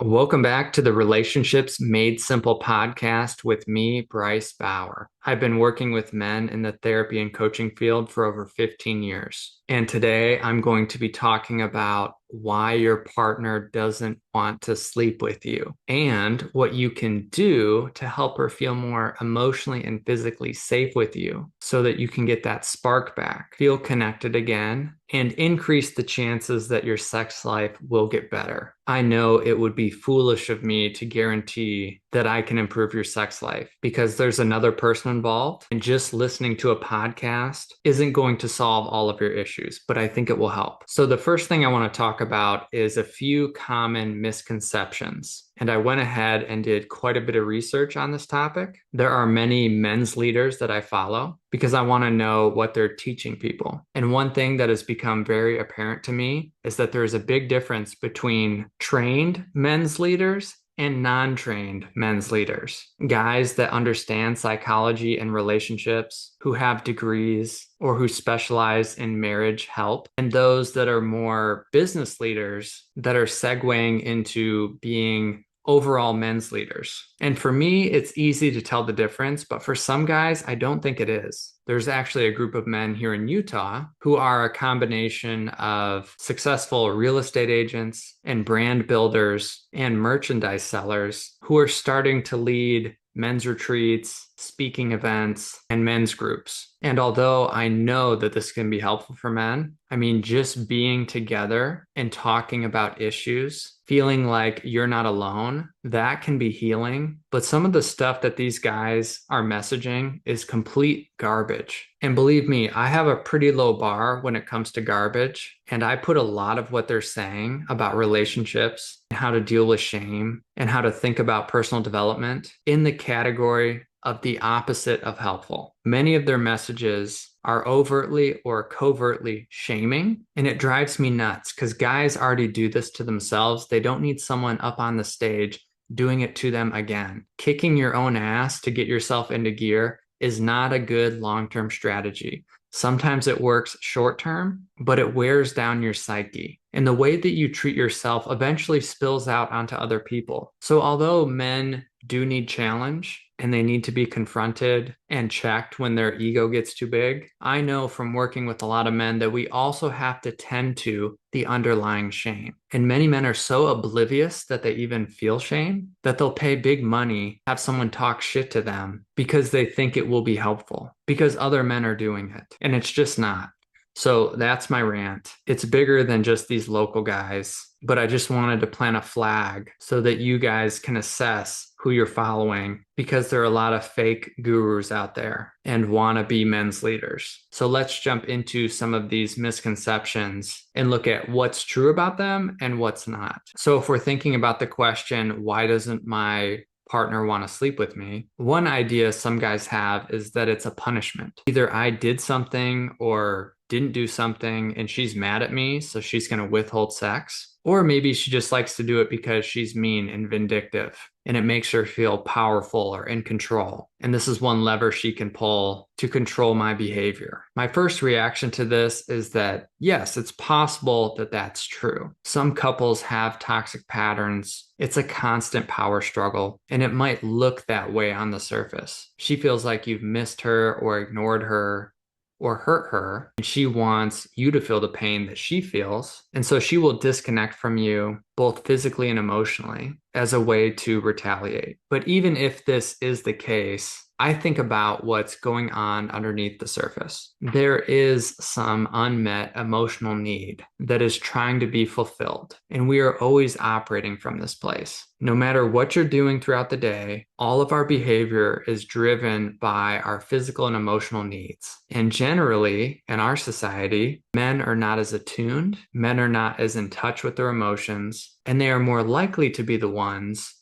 Welcome back to the Relationships Made Simple podcast with me, Bryce Bauer. I've been working with men in the therapy and coaching field for over 15 years. And today I'm going to be talking about why your partner doesn't want to sleep with you and what you can do to help her feel more emotionally and physically safe with you so that you can get that spark back, feel connected again, and increase the chances that your sex life will get better. I know it would be foolish of me to guarantee that I can improve your sex life because there's another person involved, and just listening to a podcast isn't going to solve all of your issues, but I think it will help. So, the first thing I want to talk about is a few common misconceptions. And I went ahead and did quite a bit of research on this topic. There are many men's leaders that I follow because I want to know what they're teaching people. And one thing that has become very apparent to me is that there is a big difference between trained men's leaders and non-trained men's leaders, guys that understand psychology and relationships, who have degrees or who specialize in marriage help, and those that are more business leaders that are segueing into being overall men's leaders. And for me, it's easy to tell the difference, but for some guys, I don't think it is. There's actually a group of men here in Utah who are a combination of successful real estate agents and brand builders and merchandise sellers who are starting to lead men's retreats, speaking events, and men's groups. And although I know that this can be helpful for men, I mean, just being together and talking about issues, feeling like you're not alone, that can be healing. But some of the stuff that these guys are messaging is complete garbage. And believe me, I have a pretty low bar when it comes to garbage. And I put a lot of what they're saying about relationships, how to deal with shame, and how to think about personal development in the category of the opposite of helpful. Many of their messages are overtly or covertly shaming, and it drives me nuts because guys already do this to themselves. They don't need someone up on the stage doing it to them again. Kicking your own ass to get yourself into gear is not a good long-term strategy. Sometimes it works short term, but it wears down your psyche. And the way that you treat yourself eventually spills out onto other people. So, although men do need challenge and they need to be confronted and checked when their ego gets too big, I know from working with a lot of men that we also have to tend to the underlying shame. And many men are so oblivious that they even feel shame that they'll pay big money, have someone talk shit to them because they think it will be helpful because other men are doing it. And it's just not. So that's my rant. It's bigger than just these local guys, but I just wanted to plant a flag so that you guys can assess who you're following because there are a lot of fake gurus out there and wannabe men's leaders. So let's jump into some of these misconceptions and look at what's true about them and what's not. So if we're thinking about the question, why doesn't my partner want to sleep with me? One idea some guys have is that it's a punishment. Either I did something or didn't do something and she's mad at me, so she's going to withhold sex. Or maybe she just likes to do it because she's mean and vindictive and it makes her feel powerful or in control. And this is one lever she can pull to control my behavior. My first reaction to this is that, yes, it's possible that that's true. Some couples have toxic patterns. It's a constant power struggle, and it might look that way on the surface. She feels like you've missed her or ignored her or hurt her, and she wants you to feel the pain that she feels. And so she will disconnect from you both physically and emotionally as a way to retaliate. But even if this is the case, I think about what's going on underneath the surface. There is some unmet emotional need that is trying to be fulfilled, and we are always operating from this place. No matter what you're doing throughout the day, all of our behavior is driven by our physical and emotional needs. And generally, in our society, men are not as attuned, men are not as in touch with their emotions, and they are more likely to be the ones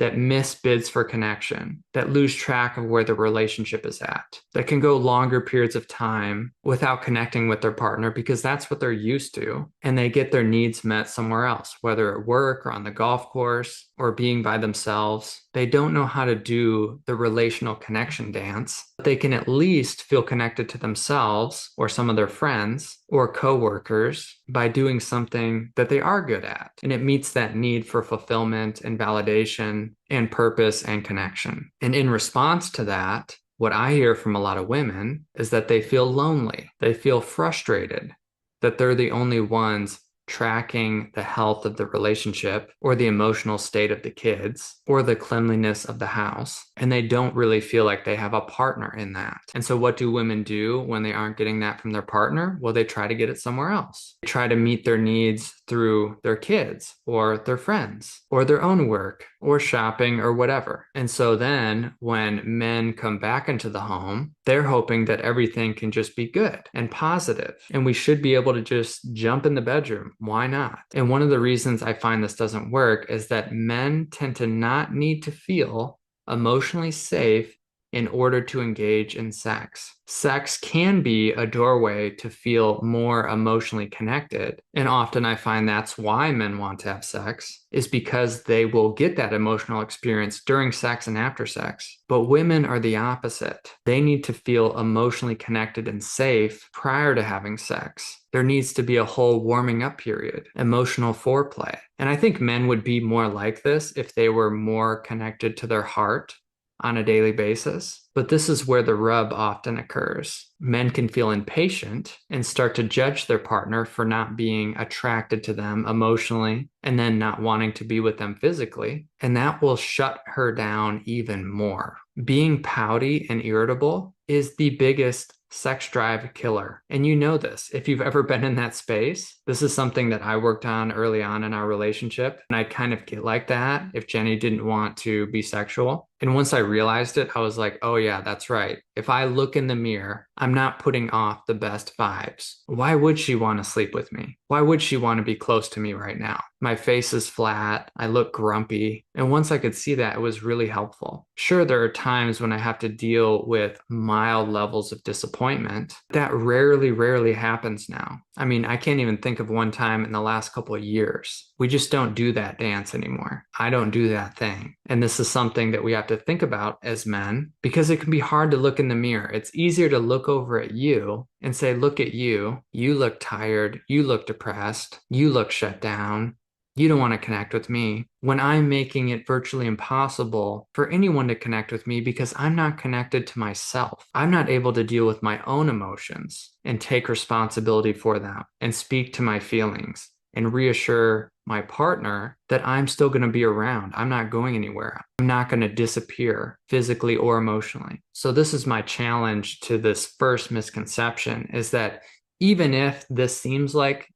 that miss bids for connection, that lose track of where the relationship is at, that can go longer periods of time without connecting with their partner because that's what they're used to. And they get their needs met somewhere else, whether at work or on the golf course or being by themselves. They don't know how to do the relational connection dance, but they can at least feel connected to themselves or some of their friends or coworkers by doing something that they are good at. And it meets that need for fulfillment and validation and purpose and connection. And in response to that, what I hear from a lot of women is that they feel lonely, they feel frustrated, that they're the only ones tracking the health of the relationship or the emotional state of the kids or the cleanliness of the house. And they don't really feel like they have a partner in that. And so what do women do when they aren't getting that from their partner? Well, they try to get it somewhere else. They try to meet their needs through their kids or their friends or their own work or shopping or whatever. And so then when men come back into the home, they're hoping that everything can just be good and positive. And we should be able to just jump in the bedroom. Why not? And one of the reasons I find this doesn't work is that men tend to not need to feel emotionally safe in order to engage in sex. Sex can be a doorway to feel more emotionally connected. And often I find that's why men want to have sex, is because they will get that emotional experience during sex and after sex. But women are the opposite. They need to feel emotionally connected and safe prior to having sex. There needs to be a whole warming up period, emotional foreplay. And I think men would be more like this if they were more connected to their heart on a daily basis. But this is where the rub often occurs. Men can feel impatient and start to judge their partner for not being attracted to them emotionally and then not wanting to be with them physically. And that will shut her down even more. Being pouty and irritable is the biggest sex drive killer. And you know this. If you've ever been in that space, this is something that I worked on early on in our relationship. And I'd kind of get like that if Jenny didn't want to be sexual. And once I realized it, I was like, oh yeah, that's right. If I look in the mirror, I'm not putting off the best vibes. Why would she want to sleep with me? Why would she want to be close to me right now? My face is flat. I look grumpy. And once I could see that, it was really helpful. Sure, there are times when I have to deal with mild levels of disappointment. That rarely happens now. I mean, I can't even think of one time in the last couple of years. We just don't do that dance anymore. I don't do that thing. And this is something that we have to think about as men because it can be hard to look in the mirror. It's easier to look over at you and say, look at you. You look tired. You look depressed. You look shut down. You don't want to connect with me when I'm making it virtually impossible for anyone to connect with me because I'm not connected to myself. I'm not able to deal with my own emotions and take responsibility for them and speak to my feelings and reassure my partner that I'm still going to be around. I'm not going anywhere. I'm not going to disappear physically or emotionally. So this is my challenge to this first misconception is that even if this seems like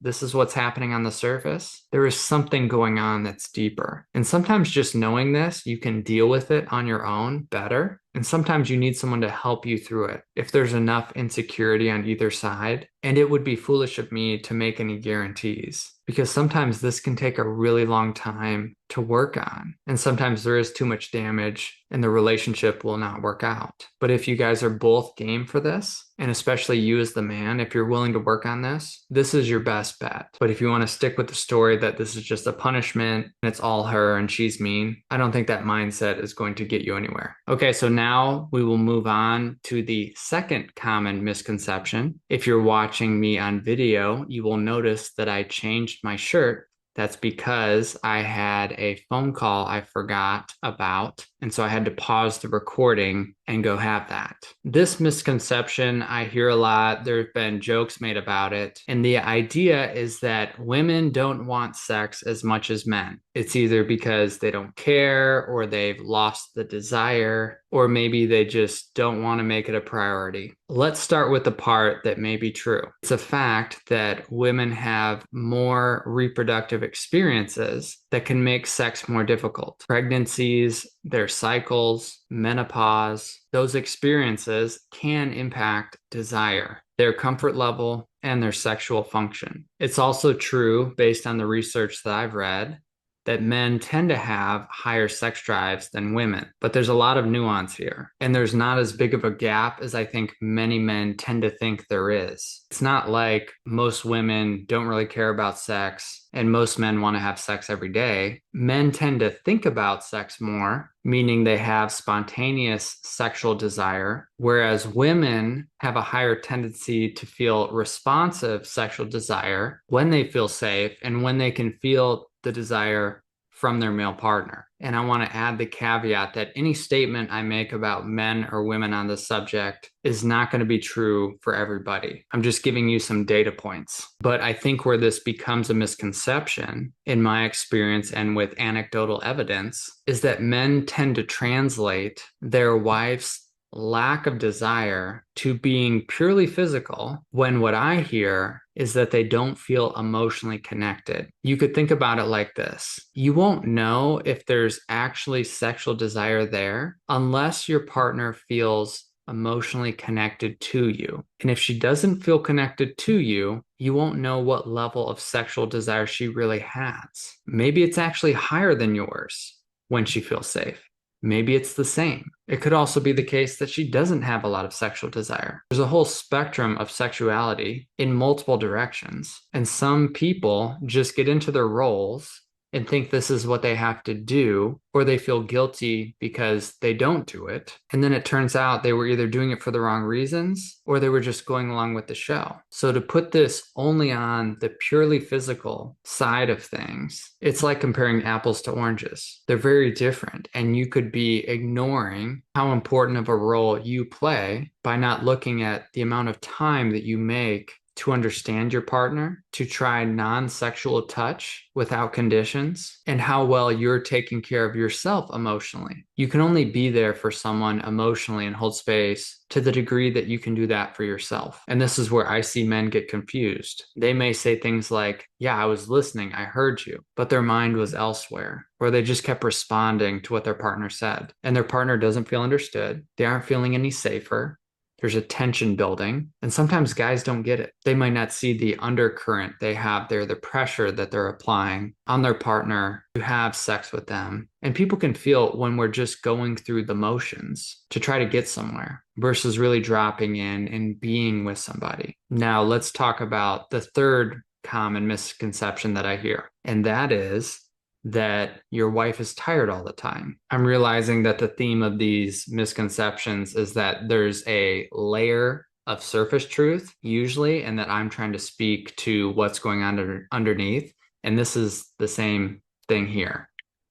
this is what's happening on the surface, there is something going on that's deeper. And sometimes just knowing this, you can deal with it on your own better. And sometimes you need someone to help you through it if there's enough insecurity on either side. And it would be foolish of me to make any guarantees because sometimes this can take a really long time to work on. And sometimes there is too much damage and the relationship will not work out. But if you guys are both game for this, and especially you as the man, if you're willing to work on this is your best bet. But if you want to stick with the story that this is just a punishment and it's all her and she's mean, I don't think that mindset is going to get you anywhere. Okay, so now we will move on to the second common misconception. If you're watching me on video, you will notice that I changed my shirt. That's because I had a phone call I forgot about. And so I had to pause the recording and go have that. This misconception I hear a lot. There have been jokes made about it. And the idea is that women don't want sex as much as men. It's either because they don't care or they've lost the desire, or maybe they just don't want to make it a priority. Let's start with the part that may be true. It's a fact that women have more reproductive experiences that can make sex more difficult. Pregnancies, their cycles, menopause, those experiences can impact desire, their comfort level, and their sexual function. It's also true, based on the research that I've read, that men tend to have higher sex drives than women, but there's a lot of nuance here. And there's not as big of a gap as I think many men tend to think there is. It's not like most women don't really care about sex and most men want to have sex every day. Men tend to think about sex more, meaning they have spontaneous sexual desire, whereas women have a higher tendency to feel responsive sexual desire when they feel safe and when they can feel the desire from their male partner. And I want to add the caveat that any statement I make about men or women on this subject is not going to be true for everybody. I'm just giving you some data points. But I think where this becomes a misconception, in my experience and with anecdotal evidence, is that men tend to translate their wife's lack of desire to being purely physical, when what I hear is that they don't feel emotionally connected. You could think about it like this. You won't know if there's actually sexual desire there unless your partner feels emotionally connected to you. And if she doesn't feel connected to you, you won't know what level of sexual desire she really has. Maybe it's actually higher than yours when she feels safe. Maybe it's the same. It could also be the case that she doesn't have a lot of sexual desire. There's a whole spectrum of sexuality in multiple directions. And some people just get into their roles and think this is what they have to do, or they feel guilty because they don't do it. And then it turns out they were either doing it for the wrong reasons or they were just going along with the show. So to put this only on the purely physical side of things, it's like comparing apples to oranges. They're very different, and you could be ignoring how important of a role you play by not looking at the amount of time that you make to understand your partner, to try non-sexual touch without conditions, and how well you're taking care of yourself emotionally. You can only be there for someone emotionally and hold space to the degree that you can do that for yourself. And this is where I see men get confused. They may say things like, yeah, I was listening, I heard you, but their mind was elsewhere, or they just kept responding to what their partner said. And their partner doesn't feel understood. They aren't feeling any safer. There's a tension building, and sometimes guys don't get it. They might not see the undercurrent they have there, the pressure that they're applying on their partner to have sex with them. And people can feel when we're just going through the motions to try to get somewhere versus really dropping in and being with somebody. Now, let's talk about the third common misconception that I hear, and that is that your wife is tired all the time. I'm realizing that the theme of these misconceptions is that there's a layer of surface truth usually, and that I'm trying to speak to what's going on underneath. And this is the same thing here.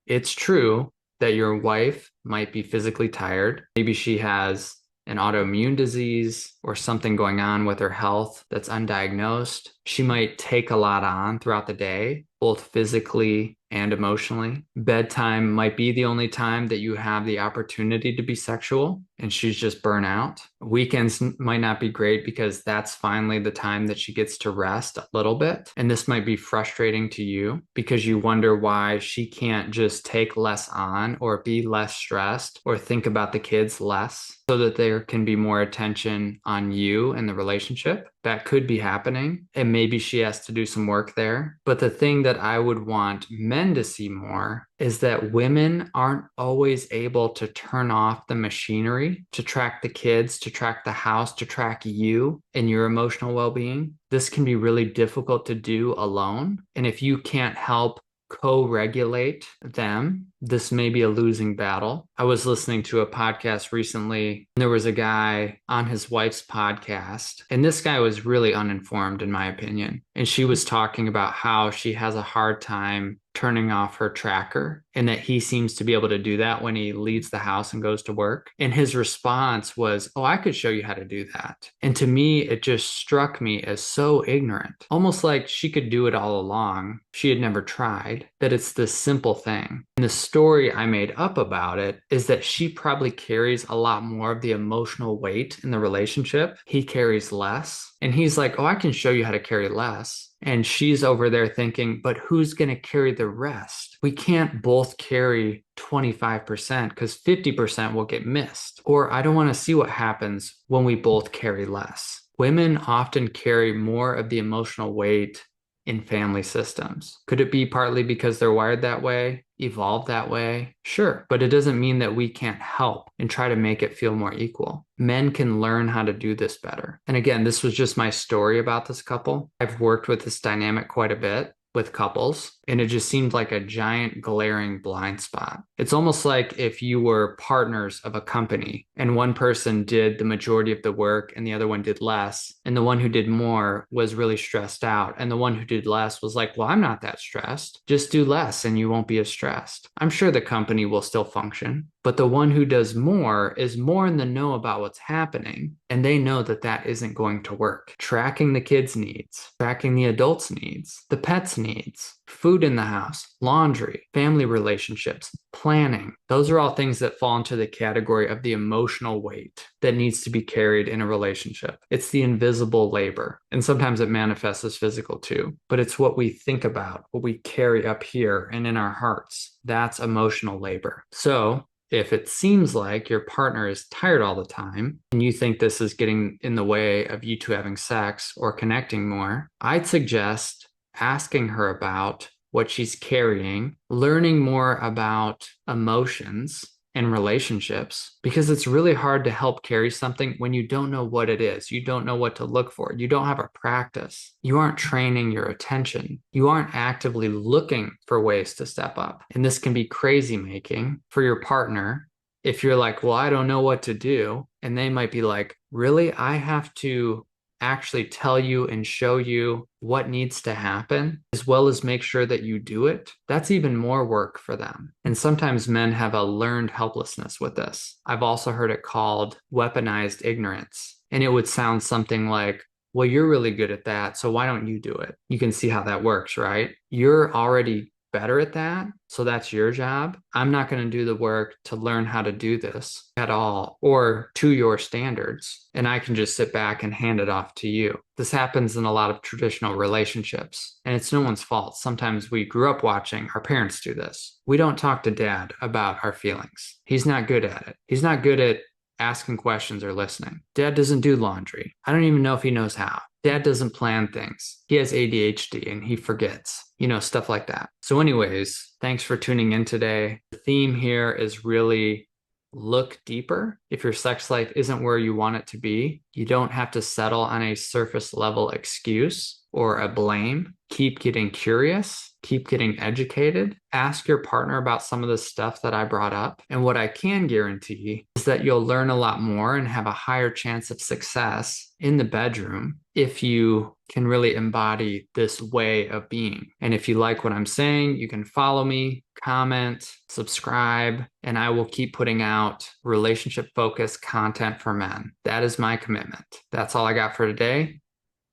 It's true that your wife might be physically tired. Maybe she has an autoimmune disease or something going on with her health that's undiagnosed. She might take a lot on throughout the day, both physically and emotionally. Bedtime might be the only time that you have the opportunity to be sexual, and she's just burnt out. Weekends might not be great because that's finally the time that she gets to rest a little bit. And this might be frustrating to you because you wonder why she can't just take less on or be less stressed or think about the kids less so that there can be more attention on you and the relationship. That could be happening, and maybe she has to do some work there. But the thing that I would want men to see more is that women aren't always able to turn off the machinery to track the kids, to track the house, to track you and your emotional well-being. This can be really difficult to do alone. And if you can't help co-regulate them, this may be a losing battle. I was listening to a podcast recently, and there was a guy on his wife's podcast, and this guy was really uninformed, in my opinion. And she was talking about how she has a hard time turning off her tracker, and that he seems to be able to do that when he leaves the house and goes to work. And his response was, oh, I could show you how to do that. And to me, it just struck me as so ignorant, almost like she could do it all along. She had never tried, that it's this simple thing. And the story I made up about it is that she probably carries a lot more of the emotional weight in the relationship. He carries less. And he's like, oh, I can show you how to carry less. And she's over there thinking, but who's going to carry the rest? We can't both carry 25% because 50% will get missed. Or I don't want to see what happens when we both carry less. Women often carry more of the emotional weight in family systems. Could it be partly because they're wired that way, evolved that way? Sure, but it doesn't mean that we can't help and try to make it feel more equal. Men can learn how to do this better. And again, this was just my story about this couple. I've worked with this dynamic quite a bit with couples, and it just seemed like a giant glaring blind spot. It's almost like if you were partners of a company and one person did the majority of the work and the other one did less, and the one who did more was really stressed out, and the one who did less was like, well, I'm not that stressed. Just do less and you won't be as stressed. I'm sure the company will still function, but the one who does more is more in the know about what's happening, and they know that that isn't going to work. Tracking the kids' needs, tracking the adults' needs, the pets' needs, food in the house, laundry, family relationships, planning. Those are all things that fall into the category of the emotional weight that needs to be carried in a relationship. It's the invisible labor. And sometimes it manifests as physical too, but it's what we think about, what we carry up here and in our hearts. That's emotional labor. So if it seems like your partner is tired all the time and you think this is getting in the way of you two having sex or connecting more, I'd suggest asking her about what she's carrying, learning more about emotions and relationships, because it's really hard to help carry something when you don't know what it is. You don't know what to look for. You don't have a practice. You aren't training your attention. You aren't actively looking for ways to step up. And this can be crazy making for your partner if you're like, well, I don't know what to do. And they might be like, really? I have to actually tell you and show you what needs to happen, as well as make sure that you do it. That's even more work for them. And sometimes men have a learned helplessness with this. I've also heard it called weaponized ignorance. And it would sound something like, well, you're really good at that, so why don't you do it? You can see how that works, right? You're already better at that, so that's your job. I'm not going to do the work to learn how to do this at all or to your standards, and I can just sit back and hand it off to you. This happens in a lot of traditional relationships, and it's no one's fault. Sometimes we grew up watching our parents do this. We don't talk to dad about our feelings. He's not good at it. He's not good at asking questions or listening. Dad doesn't do laundry. I don't even know if he knows how. Dad doesn't plan things. He has ADHD and he forgets, stuff like that. So anyways, thanks for tuning in today. The theme here is really look deeper. If your sex life isn't where you want it to be, you don't have to settle on a surface level excuse or a blame. Keep getting curious, keep getting educated, ask your partner about some of the stuff that I brought up. And what I can guarantee is that you'll learn a lot more and have a higher chance of success in the bedroom if you can really embody this way of being. And if you like what I'm saying, you can follow me, comment, subscribe, and I will keep putting out relationship-focused content for men. That is my commitment. That's all I got for today.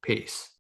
Peace.